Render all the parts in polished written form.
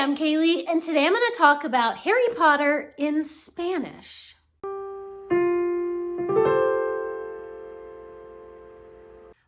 I'm Kaylee, and today I'm going to talk about Harry Potter in Spanish.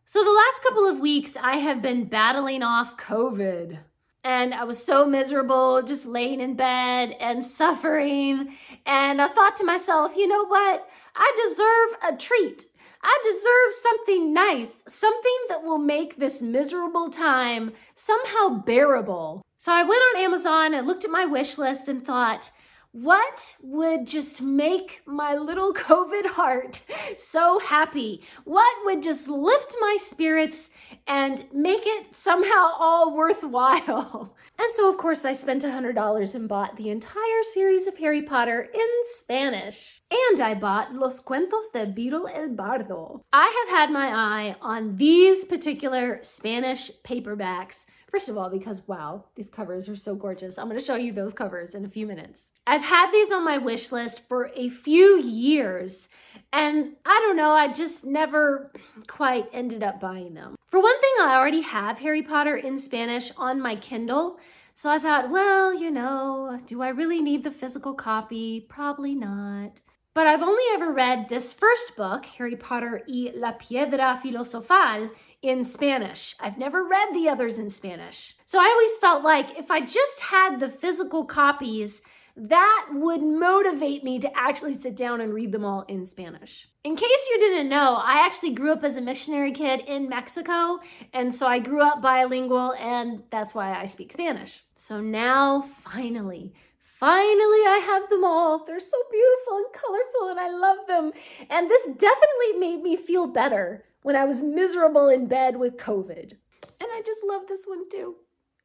So the last couple of weeks, I have been battling off COVID, and I was so miserable, just laying in bed and suffering, and I thought to myself, you know what? I deserve a treat. I deserve something nice, something that will make this miserable time somehow bearable. So I went on Amazon and looked at my wish list and thought, what would just make my little COVID heart so happy? What would just lift my spirits and make it somehow all worthwhile? And so, of course, I spent $100 and bought the entire series of Harry Potter in Spanish. And I bought Los Cuentos de Beedle el Bardo. I have had my eye on these particular Spanish paperbacks. First of all, because wow, these covers are so gorgeous. I'm going to show you those covers in a few minutes. I've had these on my wish list for a few years, and I don't know, I just never quite ended up buying them. For one thing, I already have Harry Potter in Spanish on my Kindle, so I thought, well, you know, do I really need the physical copy? Probably not. But I've only ever read this first book, Harry Potter y la Piedra Filosofal, in Spanish. I've never read the others in Spanish. So I always felt like if I just had the physical copies, that would motivate me to actually sit down and read them all in Spanish. In case you didn't know, I actually grew up as a missionary kid in Mexico, and so I grew up bilingual, and that's why I speak Spanish. So now, finally, I have them all. They're so beautiful and colorful, and I love them. And this definitely made me feel better when I was miserable in bed with COVID. And I just love this one too.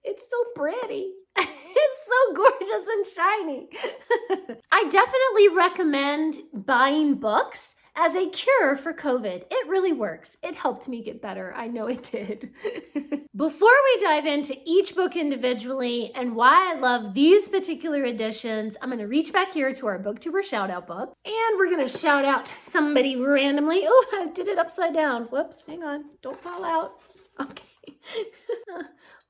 It's so pretty. It's so gorgeous and shiny. I definitely recommend buying books as a cure for COVID. It really works. It helped me get better. I know it did. Before we dive into each book individually and why I love these particular editions, I'm going to reach back here to our Booktuber Shoutout book, and we're going to shout out somebody randomly. Oh, I did it upside down. Whoops, hang on. Don't fall out. Okay.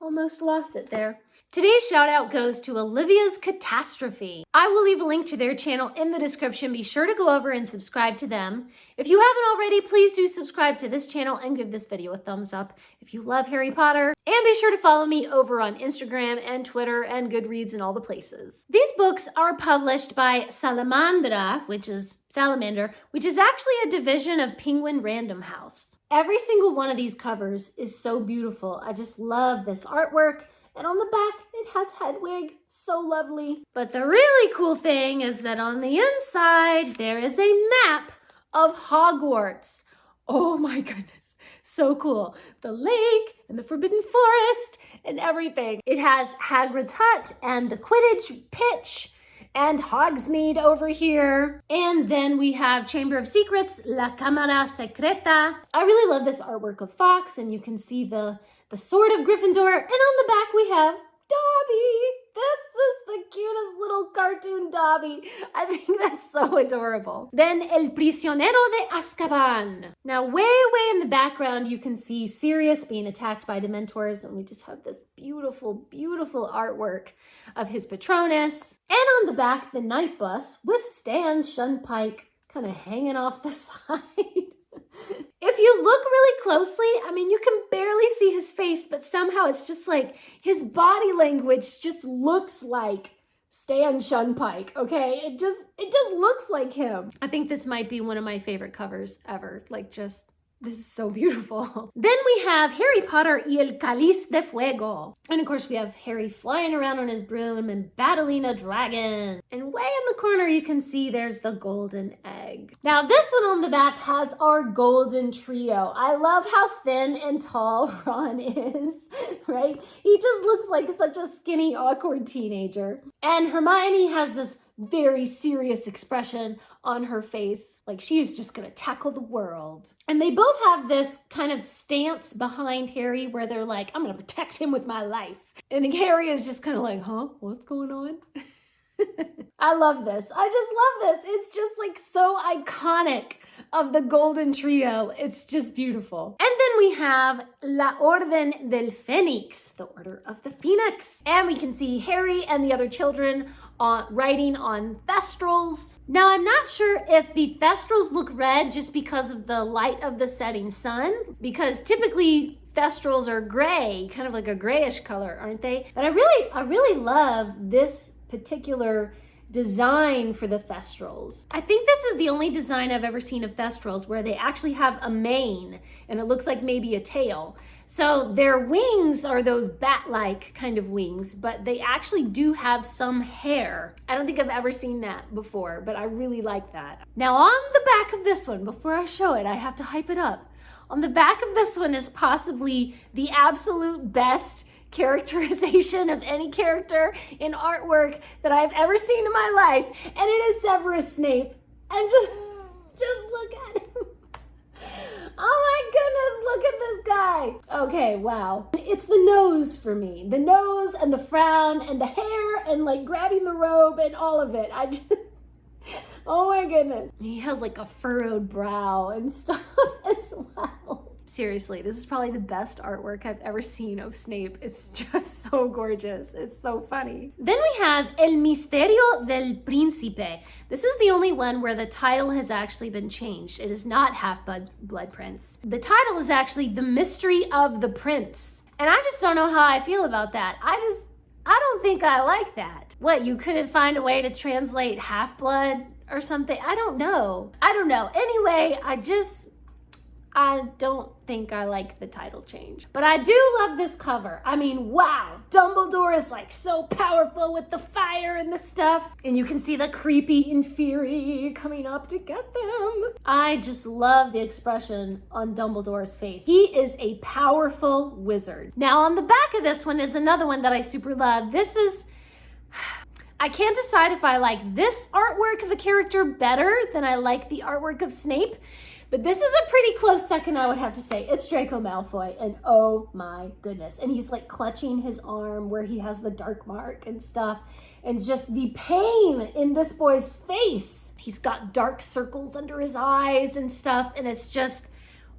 Almost lost it there. Today's shout out goes to Olivia's Catastrophe. I will leave a link to their channel in the description. Be sure to go over and subscribe to them. If you haven't already, please do subscribe to this channel and give this video a thumbs up if you love Harry Potter. And be sure to follow me over on Instagram and Twitter and Goodreads and all the places. These books are published by Salamander, which is actually a division of Penguin Random House. Every single one of these covers is so beautiful. I just love this artwork. And on the back, it has Hedwig. So lovely. But the really cool thing is that on the inside, there is a map of Hogwarts. Oh my goodness. So cool. The lake and the Forbidden Forest and everything. It has Hagrid's hut and the Quidditch pitch and Hogsmeade over here. And then we have Chamber of Secrets, La Camara Secreta. I really love this artwork of Fox, and you can see the sword of Gryffindor. And on the back we have Dobby. That's the cutest little cartoon Dobby. I think that's so adorable. Then El Prisionero de Azkaban. Now way in the background you can see Sirius being attacked by Dementors, and we just have this beautiful artwork of his Patronus. And on the back, the night bus with Stan Shunpike kind of hanging off the side. If you look really closely, I mean, you can barely see his face, but somehow it's just like his body language just looks like Stan Shunpike, okay? It just looks like him. I think this might be one of my favorite covers ever. Like, just, this is so beautiful. Then we have Harry Potter y el Caliz de Fuego. And of course we have Harry flying around on his broom and battling a dragon. And way in the corner you can see there's the golden egg. Now this one on the back has our golden trio. I love how thin and tall Ron is, right? He just looks like such a skinny, awkward teenager. And Hermione has this very serious expression on her face, like she is just gonna tackle the world. And they both have this kind of stance behind Harry where they're like, I'm gonna protect him with my life. And Harry is just kind of like, huh, what's going on? I love this. I just love this. It's just like so iconic of the golden trio. It's just beautiful. And then we have La Orden del Fenix, the Order of the Phoenix. And we can see Harry and the other children writing on thestrals. Now, I'm not sure if the thestrals look red just because of the light of the setting sun, because typically thestrals are gray, kind of like a grayish color, aren't they? But I really love this particular design for the thestrals. I think this is the only design I've ever seen of thestrals where they actually have a mane and it looks like maybe a tail. So their wings are those bat-like kind of wings, but they actually do have some hair. I don't think I've ever seen that before, but I really like that. Now on the back of this one, before I show it, I have to hype it up. On the back of this one is possibly the absolute best characterization of any character in artwork that I've ever seen in my life, and it is Severus Snape. And just look at him. Oh my goodness, look at this guy. Okay, wow. It's the nose for me. The nose and the frown and the hair and like grabbing the robe and all of it. Oh my goodness. He has like a furrowed brow and stuff as well. Seriously, this is probably the best artwork I've ever seen of Snape. It's just so gorgeous. It's so funny. Then we have El Misterio del Principe. This is the only one where the title has actually been changed. It is not Half-Blood Prince. The title is actually The Mystery of the Prince. And I just don't know how I feel about that. I don't think I like that. What, you couldn't find a way to translate Half-Blood or something? I don't know. Anyway, I don't think I like the title change. But I do love this cover. I mean, wow. Dumbledore is like so powerful with the fire and the stuff. And you can see the creepy Inferi coming up to get them. I just love the expression on Dumbledore's face. He is a powerful wizard. Now on the back of this one is another one that I super love. I can't decide if I like this artwork of a character better than I like the artwork of Snape. But this is a pretty close second, I would have to say. It's Draco Malfoy, and oh my goodness. And he's like clutching his arm where he has the dark mark and stuff. And just the pain in this boy's face. He's got dark circles under his eyes and stuff. And it's just,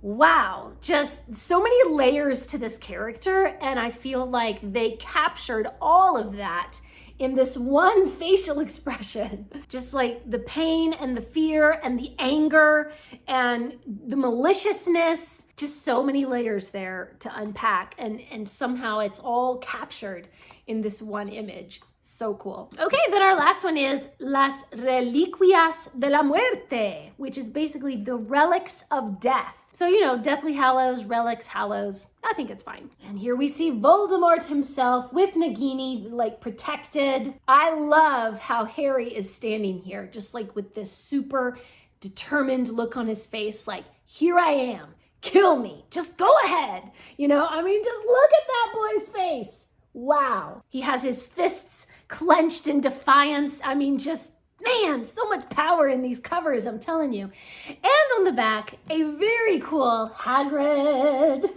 wow. Just so many layers to this character. And I feel like they captured all of that in this one facial expression. Just like the pain and the fear and the anger and the maliciousness, just so many layers there to unpack, and somehow it's all captured in this one image. So cool. Okay, then our last one is Las Reliquias de la Muerte, which is basically the relics of death. So, you know, Deathly Hallows, Relics, Hallows, I think it's fine. And here we see Voldemort himself with Nagini, like, protected. I love how Harry is standing here, just like with this super determined look on his face, like, here I am, kill me, just go ahead. You know, I mean, just look at that boy's face. Wow. He has his fists clenched in defiance. I mean, just, man, so much power in these covers, I'm telling you. And on the back, a very cool Hagrid.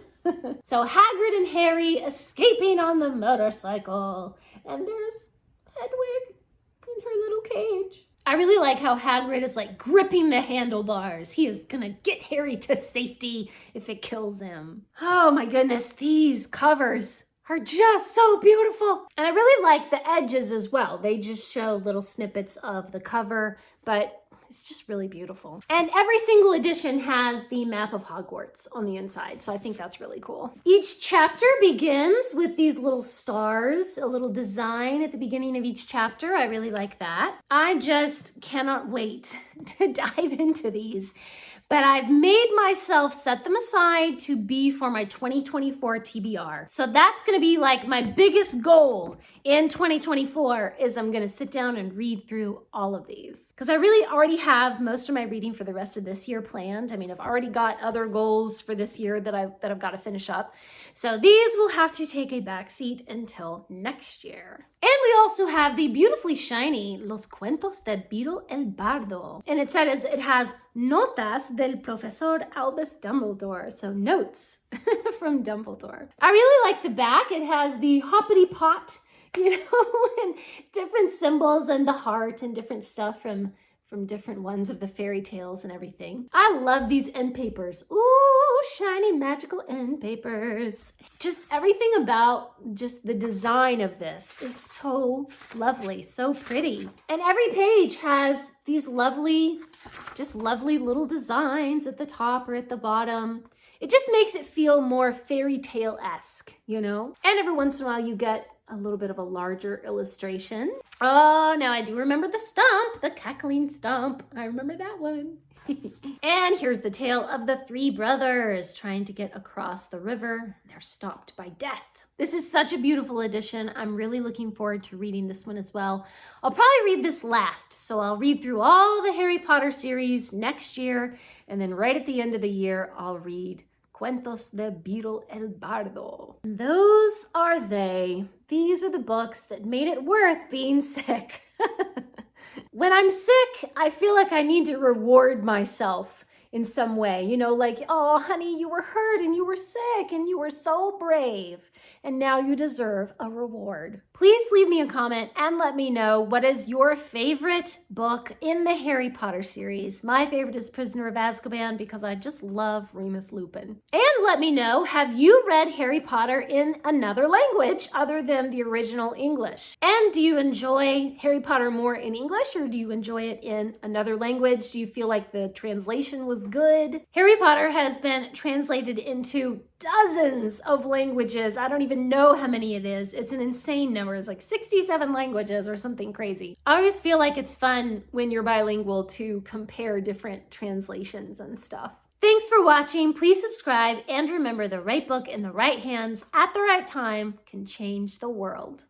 So Hagrid and Harry escaping on the motorcycle. And there's Hedwig in her little cage. I really like how Hagrid is like gripping the handlebars. He is gonna get Harry to safety if it kills him. Oh my goodness, these covers are just so beautiful. And I really like the edges as well. They just show little snippets of the cover, but it's just really beautiful. And every single edition has the map of Hogwarts on the inside, so I think that's really cool. Each chapter begins with these little stars, a little design at the beginning of each chapter. I really like that. I just cannot wait to dive into these. But I've made myself set them aside to be for my 2024 TBR. So that's gonna be like my biggest goal in 2024 is I'm gonna sit down and read through all of these. Because I really already have most of my reading for the rest of this year planned. I mean, I've already got other goals for this year that I've got to finish up. So these will have to take a backseat until next year. And we also have the beautifully shiny Los Cuentos de Beedle el Bardo. And it says it has notas del profesor Albus Dumbledore. So notes from Dumbledore. I really like the back. It has the hoppity pot, you know, and different symbols and the heart and different stuff from from different ones of the fairy tales and everything. I love these end papers. Ooh, shiny magical end papers. Just everything about just the design of this is so lovely, so pretty. And every page has these lovely little designs at the top or at the bottom. It just makes it feel more fairy tale-esque, you know? And every once in a while you get a little bit of a larger illustration. Oh, now I do remember the stump, the cackling stump. I remember that one. And here's the tale of the three brothers trying to get across the river. They're stopped by death. This is such a beautiful edition. I'm really looking forward to reading this one as well. I'll probably read this last, so I'll read through all the Harry Potter series next year, and then right at the end of the year, I'll read Cuentos de Beedle el Bardo. And those are they. These are the books that made it worth being sick. When I'm sick, I feel like I need to reward myself in some way. You know, like, oh, honey, you were hurt and you were sick and you were so brave. And now you deserve a reward. Please leave me a comment and let me know what is your favorite book in the Harry Potter series. My favorite is Prisoner of Azkaban because I just love Remus Lupin. And let me know, have you read Harry Potter in another language other than the original English? And do you enjoy Harry Potter more in English or do you enjoy it in another language? Do you feel like the translation was good? Harry Potter has been translated into dozens of languages. I don't even know how many it is. It's an insane number. It's like 67 languages or something crazy. I always feel like it's fun when you're bilingual to compare different translations and stuff. Thanks for watching. Please subscribe and remember the right book in the right hands at the right time can change the world.